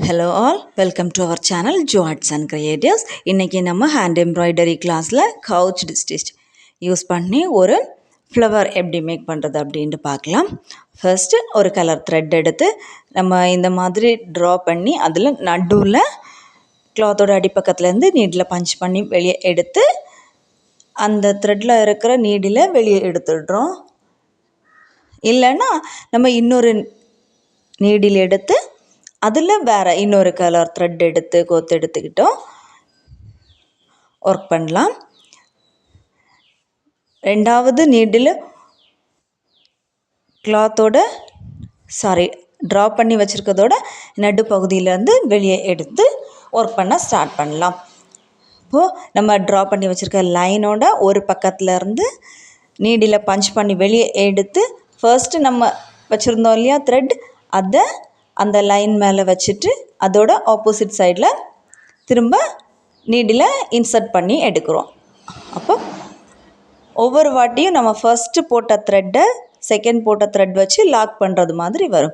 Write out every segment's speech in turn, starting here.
Hello all, welcome to our channel Jo Arts and Creatives. இன்னைக்கு நம்ம hand embroidery கிளாஸில் கவுச்டு stitch use பண்ணி ஒரு ஃப்ளவர் எப்படி மேக் பண்ணுறது அப்படின்ட்டு பார்க்கலாம். ஃபர்ஸ்ட்டு ஒரு கலர் த்ரெட் எடுத்து நம்ம இந்த மாதிரி ட்ரா பண்ணி அதில் நடுவில் கிளாத்தோட அடிப்பக்கத்துலேருந்து நீடில் பஞ்ச் பண்ணி வெளியே எடுத்து அந்த த்ரெட்டில் இருக்கிற நீடில் வெளியே எடுத்துடுறோம். இல்லைன்னா நம்ம இன்னொரு நீடில் எடுத்து அதில் வேறு இன்னொரு கலர் த்ரெட் எடுத்து கோத்து எடுத்துக்கிட்டோம் ஒர்க் பண்ணலாம். ரெண்டாவது நீடில் கிளாத்தோட ட்ரா பண்ணி வச்சுருக்கதோட நடுப்பகுதியிலேருந்து வெளியே எடுத்து ஒர்க் பண்ண ஸ்டார்ட் பண்ணலாம். இப்போது நம்ம ட்ரா பண்ணி வச்சுருக்க லைனோட ஒரு பக்கத்துலேருந்து நீடில் பஞ்ச் பண்ணி வெளியே எடுத்து ஃபர்ஸ்ட்டு நம்ம வச்சுருந்தோம் இல்லையா த்ரெட், அதை அந்த லைன் மேலே வச்சுட்டு அதோட ஆப்போசிட் சைடில் திரும்ப நீடில் இன்சர்ட் பண்ணி எடுக்கிறோம். அப்போ ஒவ்வொரு வாட்டியும் நம்ம ஃபர்ஸ்ட்டு போட்ட த்ரெட்டை செகண்ட் போட்ட த்ரெட் வச்சு லாக் பண்ணுறது மாதிரி வரும்.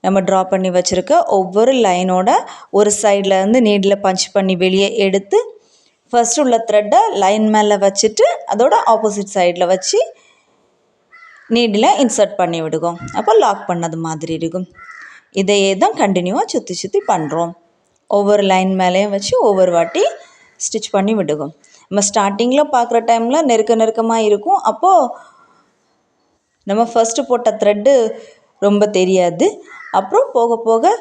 நம்ம ட்ரா பண்ணி வச்சுருக்க ஒவ்வொரு லைனோட ஒரு சைடில் இருந்து நீடில் பஞ்ச் பண்ணி வெளியே எடுத்து ஃபர்ஸ்ட் உள்ள த்ரெட்டை லைன் மேலே வச்சுட்டு அதோட ஆப்போசிட் சைடில் வச்சு நீடில் இன்சர்ட் பண்ணி விடுவோம். அப்போ லாக் பண்ணது மாதிரி இருக்கும். இதையே தான் கண்டினியூவாக சுற்றி சுற்றி பண்ணுறோம். ஒவ்வொரு லைன் மேலேயும் வச்சு ஒவ்வொரு வாட்டி ஸ்டிச் பண்ணி விடுவோம். நம்ம ஸ்டார்டிங்கில் பார்க்குற டைமில் நெருக்கமாக இருக்கும். அப்போது நம்ம ஃபஸ்ட்டு போட்ட த்ரெட்டு ரொம்ப தெரியாது. அப்புறம் போக போக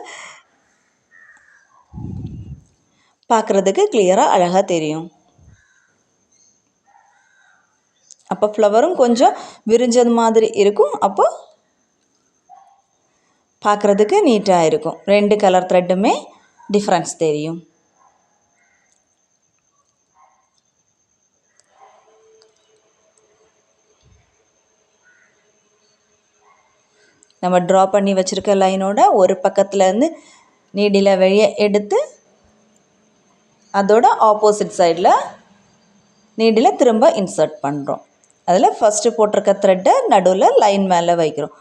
பார்க்குறதுக்கு கிளியராக அழகாக தெரியும். அப்போ ஃப்ளவரும் கொஞ்சம் விரிஞ்சது மாதிரி இருக்கும். அப்போ பார்க்குறதுக்கு நீட்டாக இருக்கும். ரெண்டு கலர் த்ரெட்டுமே டிஃப்ரென்ஸ் தெரியும். நம்ம ட்ரா பண்ணி வச்சுருக்க லைனோட ஒரு பக்கத்துலேருந்து நீடில் வெளியே எடுத்து அதோட ஆப்போசிட் சைடில் நீடில் திரும்ப இன்சர்ட் பண்ணுறோம். அதில் ஃபஸ்ட்டு போட்டிருக்க த்ரெட்டை நடுவில் லைன் மேலே வைக்கிறோம்.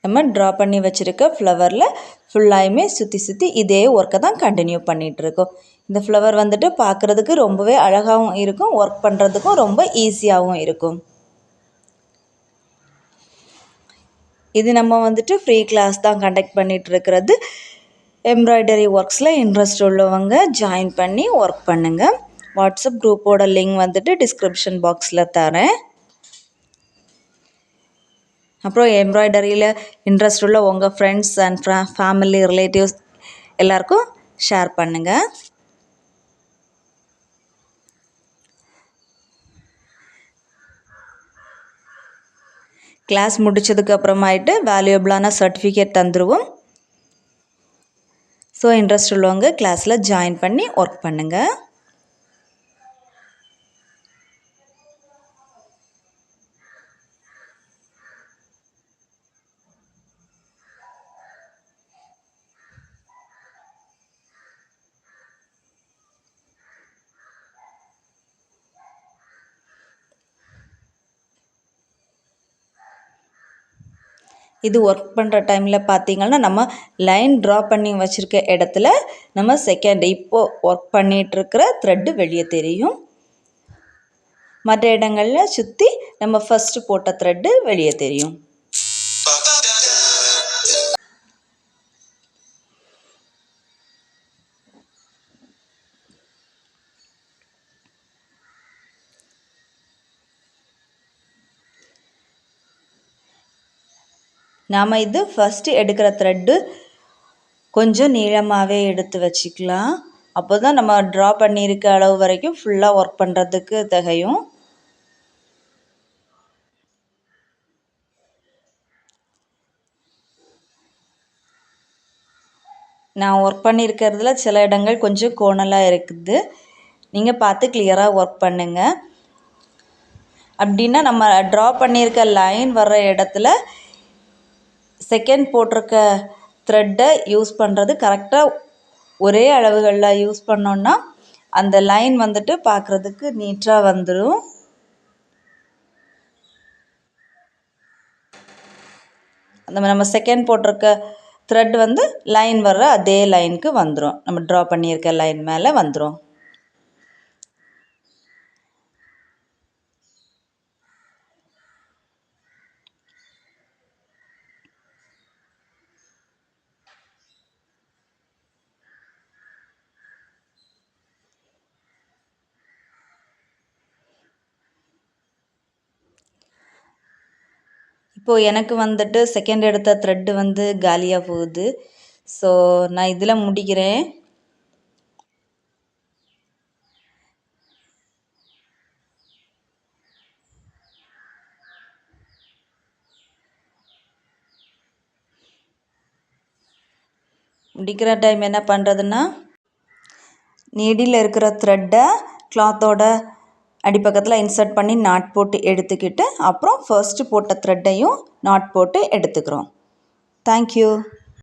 நம்ம ட்ரா பண்ணி வச்சுருக்க ஃப்ளவரில் ஃபுல்லாயுமே சுற்றி சுற்றி இதே ஒர்க்கை தான் கண்டினியூ பண்ணிகிட்ருக்கோம். இந்த ஃப்ளவர் வந்துட்டு பார்க்குறதுக்கு ரொம்பவே அழகாகவும் இருக்கும், ஒர்க் பண்ணுறதுக்கும் ரொம்ப ஈஸியாகவும் இருக்கும். இது நம்ம வந்துட்டு ஃப்ரீ கிளாஸ் தான் கண்டக்ட் பண்ணிகிட்ருக்கிறது. எம்ப்ராய்டரி ஒர்க்ஸில் இன்ட்ரெஸ்ட் உள்ளவங்க ஜாயின் பண்ணி ஒர்க் பண்ணுங்கள். வாட்ஸ்அப் குரூப்போட லிங்க் வந்துட்டு டிஸ்கிரிப்ஷன் பாக்ஸில் தரேன். அப்புறம் எம்ப்ராய்டரியில் இன்ட்ரெஸ்ட் உள்ள உங்கள் ஃப்ரெண்ட்ஸ் அண்ட் ஃபேமிலி ரிலேட்டிவ்ஸ் எல்லாருக்கும் ஷேர் பண்ணுங்கள். கிளாஸ் முடித்ததுக்கு அப்புறமாயிட்டு வேல்யூபிளான சர்டிஃபிகேட் தந்துடுவோம். ஸோ இன்ட்ரெஸ்ட் உள்ளவங்க கிளாஸில் ஜாயின் பண்ணி ஒர்க் பண்ணுங்கள். இது ஒர்க் பண்ணுற டைமில் பார்த்திங்கன்னா நம்ம லைன் ட்ரா பண்ணி வச்சுருக்க இடத்துல நம்ம இப்போது ஒர்க் பண்ணிகிட்ருக்கிற த்ரெட்டு வெளியே தெரியும். மற்ற இடங்களில் சுற்றி நம்ம ஃபஸ்ட்டு போட்ட த்ரெட்டு வெளியே தெரியும். நாம் இது ஃபஸ்ட்டு எடுக்கிற த்ரெட்டு கொஞ்சம் நீளமாகவே எடுத்து வச்சுக்கலாம். அப்போ தான் நம்ம ட்ரா பண்ணியிருக்க அளவு வரைக்கும் ஃபுல்லாக ஒர்க் பண்ணுறதுக்கு திகையும். நான் ஒர்க் பண்ணியிருக்கிறதுல சில இடங்கள் கொஞ்சம் கோணலாக இருக்குது. நீங்கள் பார்த்து கிளியராக ஒர்க் பண்ணுங்கள். அப்படின்னா நம்ம ட்ரா பண்ணியிருக்க லைன் வர்ற இடத்துல செகண்ட் போட்டிருக்க த்ரெட்டை யூஸ் பண்ணுறது கரெக்டாக ஒரே அளவுகளில் யூஸ் பண்ணோன்னா அந்த லைன் வந்துட்டு பார்க்குறதுக்கு நீட்டாக வந்துடும். அந்த நம்ம செகண்ட் போட்டிருக்க த்ரெட் வந்து லைன் வர்ற அதே லைனுக்கு வந்துடும். நம்ம ட்ரா பண்ணியிருக்க லைன் மேலே வந்துடும். இப்போது எனக்கு வந்துட்டு செகண்ட் எடுத்த த்ரெட்டு வந்து காலியாக போகுது. ஸோ நான் இதில் முடிக்கிறேன். முடிக்கிற டைம் என்ன பண்ணுறதுன்னா, நீடியில் இருக்கிற த்ரெட்டை கிளாத்தோட அடிப்பக்கத்தில் இன்சர்ட் பண்ணி நாட் போட்டு எடுத்துக்கிட்டு அப்புறம் ஃபர்ஸ்ட்டு போட்ட த்ரெட்டையும் நாட் போட்டு எடுத்துக்கிறோம். தேங்க்யூ.